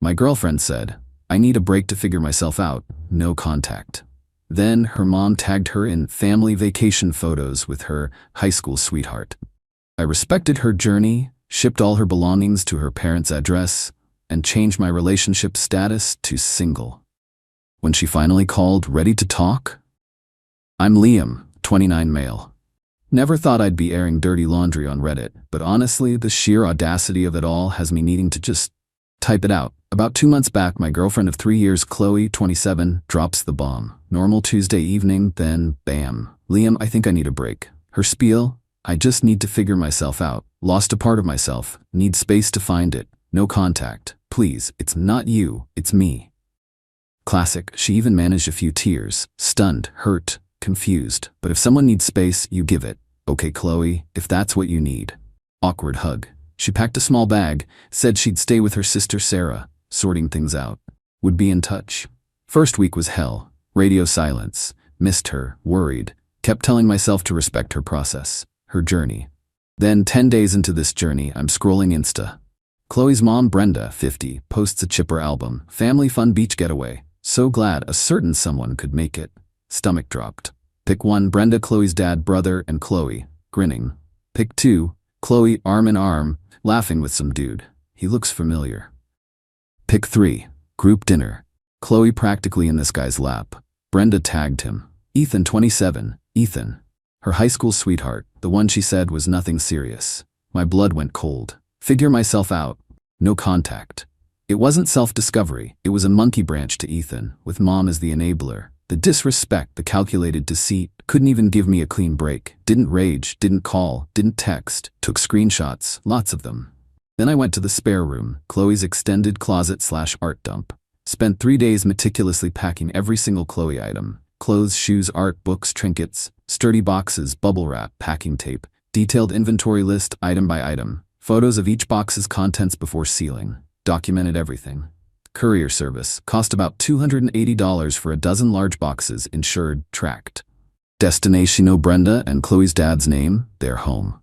My girlfriend said, I need a break to figure myself out, no contact. Then her mom tagged her in family vacation photos with her high school sweetheart. I respected her journey, shipped all her belongings to her parents' address, and changed my relationship status to single. When she finally called, ready to talk? I'm Liam, 29 male. Never thought I'd be airing dirty laundry on Reddit, but honestly, the sheer audacity of it all has me needing to just type it out. About 2 months back, my girlfriend of 3 years, Chloe, 27, drops the bomb. Normal Tuesday evening, then bam. Liam, I think I need a break. Her spiel, I just need to figure myself out. Lost a part of myself. Need space to find it. No contact. Please, it's not you, it's me. Classic. She even managed a few tears. Stunned, hurt, confused. But if someone needs space, you give it. Okay, Chloe, if that's what you need. Awkward hug. She packed a small bag, said she'd stay with her sister Sarah, sorting things out. Would be in touch. First week was hell. Radio silence. Missed her, worried. Kept telling myself to respect her process, her journey. Then 10 days into this journey, I'm scrolling Insta. Chloe's mom, Brenda, 50, posts a chipper album. Family fun beach getaway. So glad a certain someone could make it. Stomach dropped. Pick 1, Brenda, Chloe's dad, brother, and Chloe, grinning. Pick 2, Chloe, arm in arm, laughing with some dude. He looks familiar. Pick 3, group dinner. Chloe practically in this guy's lap. Brenda tagged him. Ethan, 27, Ethan. Her high school sweetheart, the one she said was nothing serious. My blood went cold. Figure myself out. No contact. It wasn't self-discovery, it was a monkey branch to Ethan, with mom as the enabler. The disrespect, the calculated deceit, couldn't even give me a clean break. Didn't rage, didn't call, didn't text, took screenshots, lots of them. Then I went to the spare room, Chloe's extended closet/art dump. Spent 3 days meticulously packing every single Chloe item. Clothes, shoes, art, books, trinkets, sturdy boxes, bubble wrap, packing tape, detailed inventory list item by item, photos of each box's contents before sealing. Documented everything. Courier service, cost about $280 for a dozen large boxes, insured, tracked. Destination, Brenda and Chloe's dad's name, their home.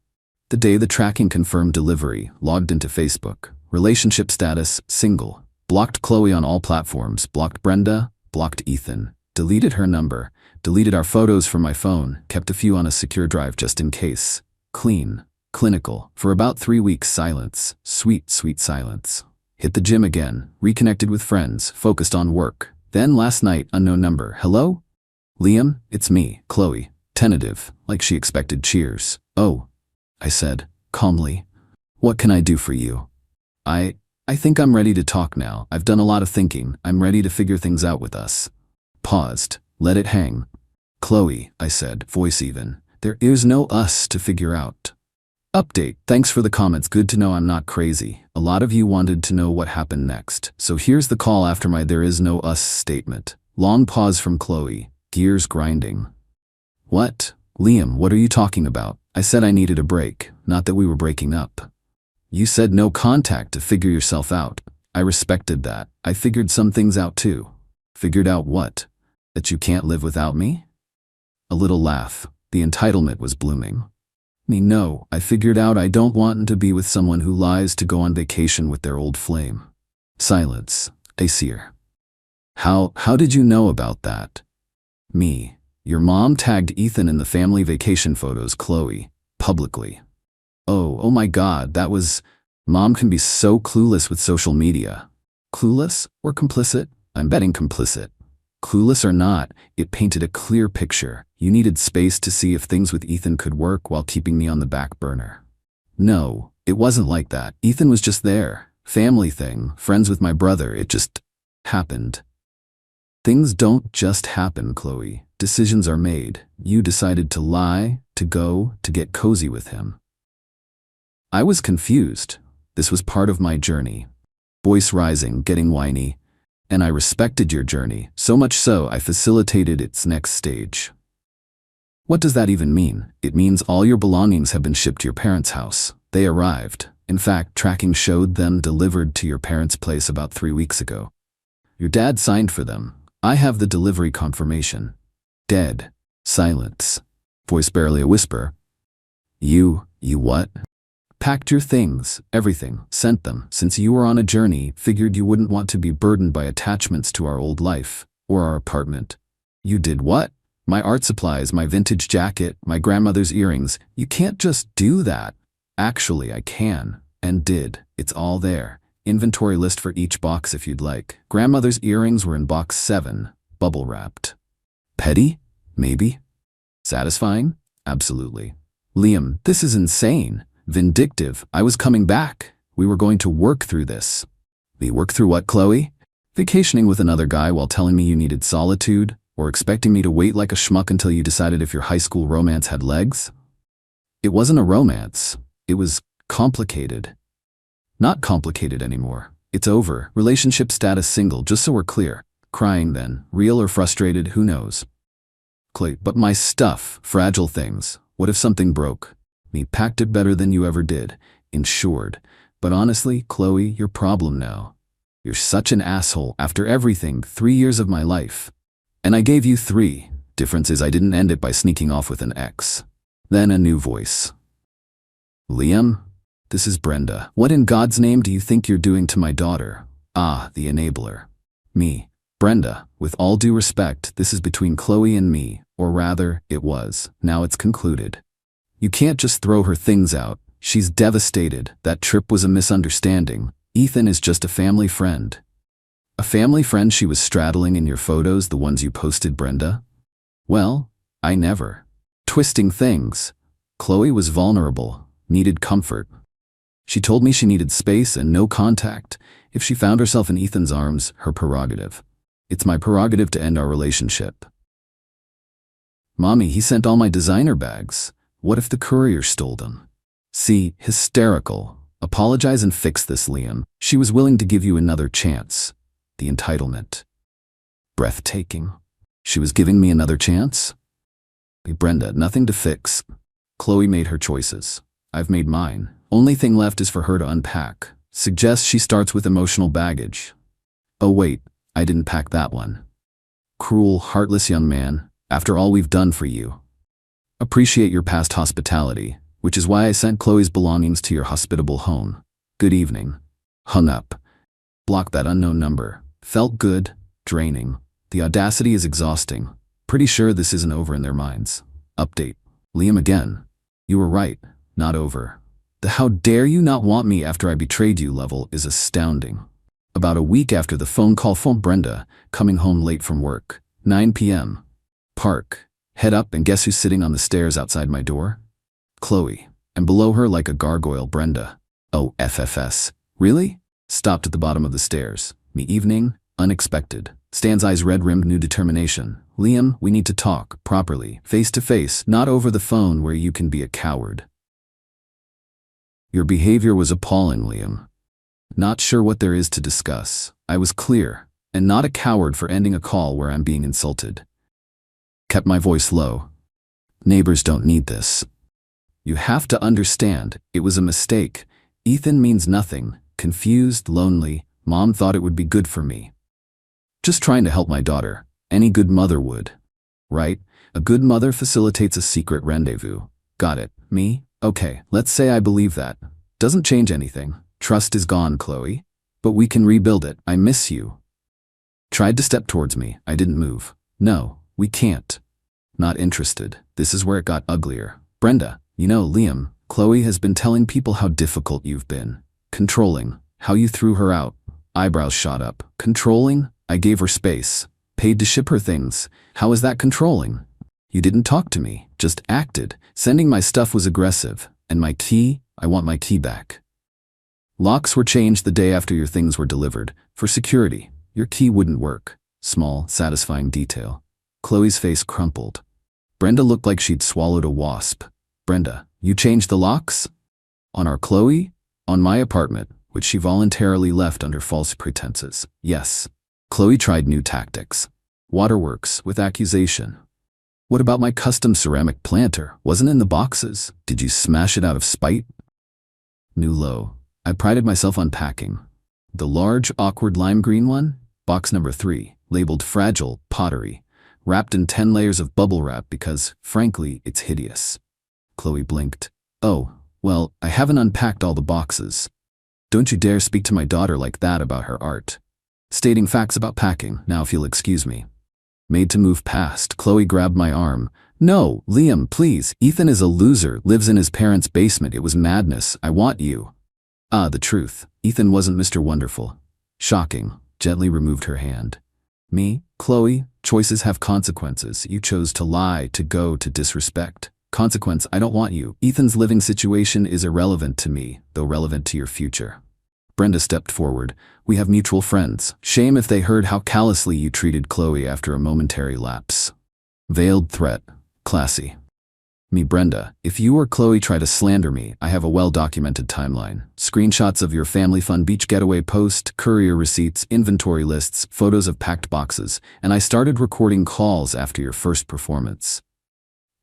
The day the tracking confirmed delivery, logged into Facebook. Relationship status, single. Blocked Chloe on all platforms, blocked Brenda, blocked Ethan. Deleted her number, deleted our photos from my phone, kept a few on a secure drive just in case. Clean, clinical. For about 3 weeks, silence. Sweet, sweet silence. Hit the gym again, reconnected with friends, focused on work. Then last night, unknown number. Hello? Liam, it's me, Chloe. Tentative, like she expected cheers. Oh, I said, calmly. What can I do for you? I think I'm ready to talk now. I've done a lot of thinking. I'm ready to figure things out with us. Paused, let it hang. Chloe, I said, voice even. There is no us to figure out. Update, thanks for the comments, good to know I'm not crazy. A lot of you wanted to know what happened next, so here's the call after my there is no us statement. Long pause from Chloe, gears grinding. What? Liam, what are you talking about? I said I needed a break, not that we were breaking up. You said no contact to figure yourself out. I respected that. I figured some things out too. Figured out what? That you can't live without me? A little laugh. The entitlement was blooming. No, I figured out I don't want to be with someone who lies to go on vacation with their old flame. Silence. Aesir. How did you know about that? Me. Your mom tagged Ethan in the family vacation photos, Chloe, publicly. Oh my God, that was... Mom can be so clueless with social media. Clueless or complicit? I'm betting complicit. Clueless or not, it painted a clear picture. You needed space to see if things with Ethan could work while keeping me on the back burner. No, it wasn't like that. Ethan was just there. Family thing, friends with my brother, it just happened. Things don't just happen, Chloe. Decisions are made. You decided to lie, to go, to get cozy with him. I was confused. This was part of my journey. Voice rising, getting whiny. And I respected your journey, so much so I facilitated its next stage. What does that even mean? It means all your belongings have been shipped to your parents' house. They arrived. In fact, tracking showed them delivered to your parents' place about 3 weeks ago. Your dad signed for them. I have the delivery confirmation. Dead. Silence. Voice barely a whisper. You what? Packed your things, everything, sent them, since you were on a journey, figured you wouldn't want to be burdened by attachments to our old life, or our apartment. You did what? My art supplies, my vintage jacket, my grandmother's earrings. You can't just do that. Actually, I can, and did. It's all there. Inventory list for each box if you'd like. Grandmother's earrings were in box 7, bubble wrapped. Petty? Maybe. Satisfying? Absolutely. Liam, this is insane. Vindictive. I was coming back. We were going to work through this. We work through what, Chloe? Vacationing with another guy while telling me you needed solitude? Or expecting me to wait like a schmuck until you decided if your high school romance had legs? It wasn't a romance. It was complicated. Not complicated anymore. It's over. Relationship status single, just so we're clear. Crying then. Real or frustrated, who knows? Chloe, but my stuff, fragile things. What if something broke? Me packed it better than you ever did. Insured. But honestly, Chloe, your problem now. You're such an asshole after everything, 3 years of my life. And I gave you 3. Difference is I didn't end it by sneaking off with an ex. Then a new voice. Liam? This is Brenda. What in God's name do you think you're doing to my daughter? Ah, the enabler. Me. Brenda, with all due respect, this is between Chloe and me, or rather, it was. Now it's concluded. You can't just throw her things out. She's devastated. That trip was a misunderstanding. Ethan is just a family friend. A family friend she was straddling in your photos, the ones you posted, Brenda? Well, I never. Twisting things. Chloe was vulnerable, needed comfort. She told me she needed space and no contact. If she found herself in Ethan's arms, her prerogative. It's my prerogative to end our relationship. Mommy, he sent all my designer bags. What if the courier stole them? See, hysterical. Apologize and fix this, Liam. She was willing to give you another chance. The entitlement. Breathtaking. She was giving me another chance? Brenda, nothing to fix. Chloe made her choices. I've made mine. Only thing left is for her to unpack. Suggest she starts with emotional baggage. Oh wait, I didn't pack that one. Cruel, heartless young man, after all we've done for you. Appreciate your past hospitality, which is why I sent Chloe's belongings to your hospitable home. Good evening. Hung up. Block that unknown number. Felt good, draining. The audacity is exhausting. Pretty sure this isn't over in their minds. Update. Liam again. You were right, not over. The how dare you not want me after I betrayed you level is astounding. About a week after the phone call from Brenda, coming home late from work. 9 p.m. Park. Head up and guess who's sitting on the stairs outside my door? Chloe. And below her like a gargoyle, Brenda. Oh, FFS. Really? Stopped at the bottom of the stairs. Me evening, unexpected. Stan's eyes red-rimmed, new determination. Liam, we need to talk, properly, face to face, not over the phone where you can be a coward. Your behavior was appalling, Liam. Not sure what there is to discuss. I was clear, and not a coward for ending a call where I'm being insulted. Kept my voice low. Neighbors don't need this. You have to understand, it was a mistake. Ethan means nothing. Confused, lonely. Mom thought it would be good for me. Just trying to help my daughter. Any good mother would. Right? A good mother facilitates a secret rendezvous. Got it. Me? Okay, let's say I believe that. Doesn't change anything. Trust is gone, Chloe. But we can rebuild it. I miss you. Tried to step towards me. I didn't move. No, we can't. Not interested. This is where it got uglier. Brenda, you know, Liam, Chloe has been telling people how difficult you've been. Controlling. How you threw her out. Eyebrows shot up. Controlling? I gave her space. Paid to ship her things. How is that controlling? You didn't talk to me. Just acted. Sending my stuff was aggressive. And my key? I want my key back. Locks were changed the day after your things were delivered. For security. Your key wouldn't work. Small, satisfying detail. Chloe's face crumpled. Brenda looked like she'd swallowed a wasp. Brenda, you changed the locks? On our Chloe? On my apartment, which she voluntarily left under false pretenses. Yes. Chloe tried new tactics. Waterworks with accusation. What about my custom ceramic planter? Wasn't in the boxes. Did you smash it out of spite? New low. I prided myself on packing. The large, awkward lime green one? Box number 3, labeled fragile, pottery. Wrapped in 10 layers of bubble wrap because, frankly, it's hideous. Chloe blinked. Oh, Well, I haven't unpacked all the boxes. Don't you dare speak to my daughter like that about her art. Stating facts about packing, now if you'll excuse me. Made to move past, Chloe grabbed my arm. No, Liam, please. Ethan is a loser, lives in his parents' basement. It was madness. I want you. The truth. Ethan wasn't Mr. Wonderful. Shocking. Gently removed her hand. Me, Chloe, choices have consequences. You chose to lie, to go, to disrespect. Consequence, I don't want you. Ethan's living situation is irrelevant to me, though relevant to your future. Brenda stepped forward. We have mutual friends. Shame if they heard how callously you treated Chloe after a momentary lapse. Veiled threat. Classy. Me, Brenda, if you or Chloe try to slander me, I have a well-documented timeline. Screenshots of your family fun beach getaway post, courier receipts, inventory lists, photos of packed boxes, and I started recording calls after your first performance.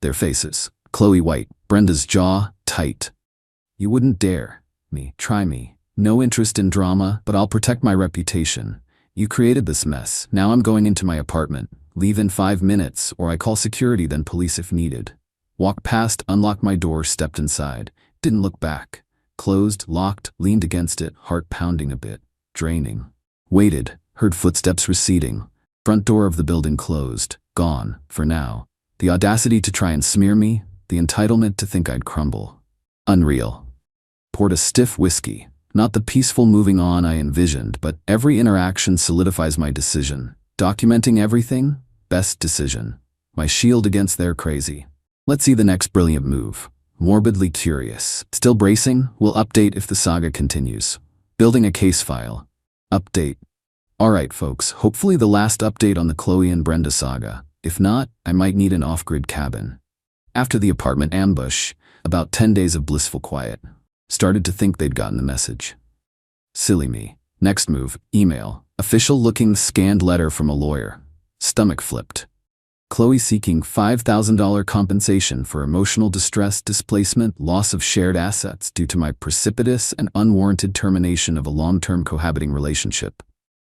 Their faces. Chloe white, Brenda's jaw tight. You wouldn't dare. Me, try me. No interest in drama, but I'll protect my reputation. You created this mess. Now I'm going into my apartment. Leave in 5 minutes, or I call security, then police if needed. Walked past, unlocked my door, stepped inside. Didn't look back. Closed, locked, leaned against it, heart pounding a bit. Draining. Waited, heard footsteps receding. Front door of the building closed. Gone, for now. The audacity to try and smear me, the entitlement to think I'd crumble. Unreal. Poured a stiff whiskey. Not the peaceful moving on I envisioned, but every interaction solidifies my decision. Documenting everything? Best decision. My shield against their crazy. Let's see the next brilliant move. Morbidly curious. Still bracing? We'll update if the saga continues. Building a case file. Update. Alright folks, hopefully the last update on the Chloe and Brenda saga. If not, I might need an off-grid cabin. After the apartment ambush, about 10 days of blissful quiet. Started to think they'd gotten the message. Silly me. Next move, email. Official-looking scanned letter from a lawyer. Stomach flipped. Chloe seeking $5,000 compensation for emotional distress, displacement, loss of shared assets due to my precipitous and unwarranted termination of a long-term cohabiting relationship.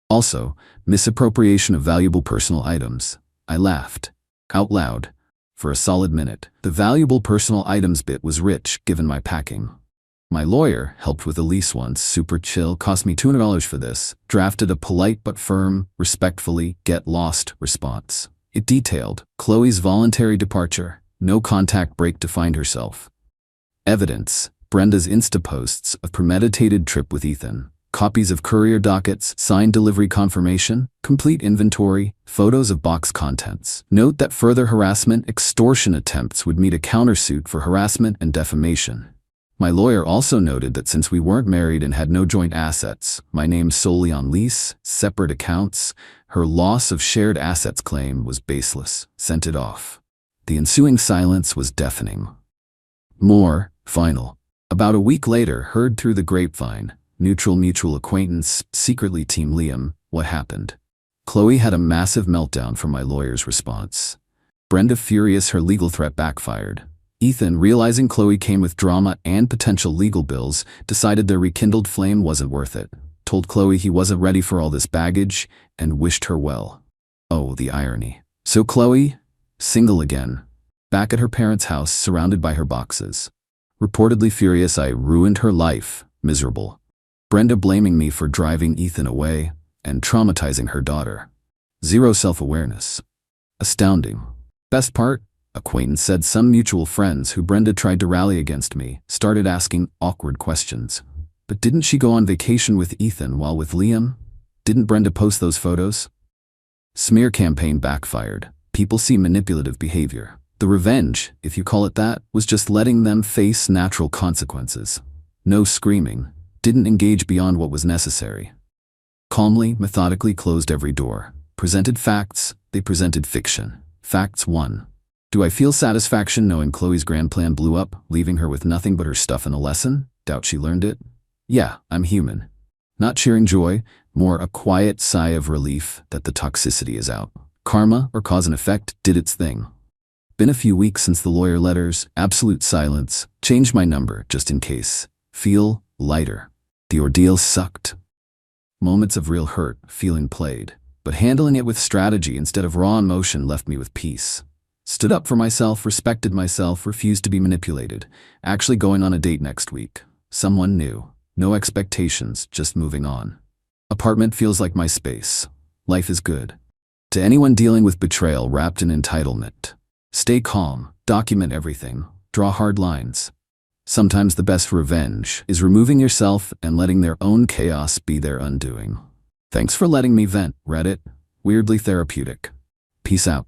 Also, misappropriation of valuable personal items. I laughed. Out loud. For a solid minute. The valuable personal items bit was rich, given my packing. My lawyer helped with a lease once, super chill, cost me $200 for this, drafted a polite but firm, respectfully, get lost response. It detailed Chloe's voluntary departure, no contact break to find herself. Evidence, Brenda's Insta posts of premeditated trip with Ethan, copies of courier dockets, signed delivery confirmation, complete inventory, photos of box contents. Note that further harassment, extortion attempts would meet a countersuit for harassment and defamation. My lawyer also noted that since we weren't married and had no joint assets, my name solely on lease, separate accounts, her loss of shared assets claim was baseless, sent it off. The ensuing silence was deafening. More, final. About a week later, heard through the grapevine, neutral mutual acquaintance, secretly Team Liam, what happened? Chloe had a massive meltdown from my lawyer's response. Brenda furious, her legal threat backfired. Ethan, realizing Chloe came with drama and potential legal bills, decided their rekindled flame wasn't worth it. Told Chloe he wasn't ready for all this baggage, and wished her well. Oh, the irony. So Chloe, single again, back at her parents' house, surrounded by her boxes. Reportedly furious I ruined her life, miserable. Brenda blaming me for driving Ethan away, and traumatizing her daughter. Zero self-awareness. Astounding. Best part? Acquaintance said some mutual friends who Brenda tried to rally against me started asking awkward questions. But didn't she go on vacation with Ethan while with Liam? Didn't Brenda post those photos? Smear campaign backfired. People see manipulative behavior. The revenge, if you call it that, was just letting them face natural consequences. No screaming. Didn't engage beyond what was necessary. Calmly, methodically closed every door. Presented facts, they presented fiction. Facts 1. Do I feel satisfaction knowing Chloe's grand plan blew up, leaving her with nothing but her stuff and a lesson? Doubt she learned it? Yeah, I'm human. Not cheering joy, more a quiet sigh of relief that the toxicity is out. Karma, or cause and effect, did its thing. Been a few weeks since the lawyer letters, absolute silence, changed my number just in case. Feel lighter. The ordeal sucked. Moments of real hurt, feeling played, but handling it with strategy instead of raw emotion left me with peace. Stood up for myself, respected myself, refused to be manipulated. Actually going on a date next week. Someone new. No expectations, just moving on. Apartment feels like my space. Life is good. To anyone dealing with betrayal wrapped in entitlement, stay calm, document everything, draw hard lines. Sometimes the best revenge is removing yourself and letting their own chaos be their undoing. Thanks for letting me vent, Reddit. Weirdly therapeutic. Peace out.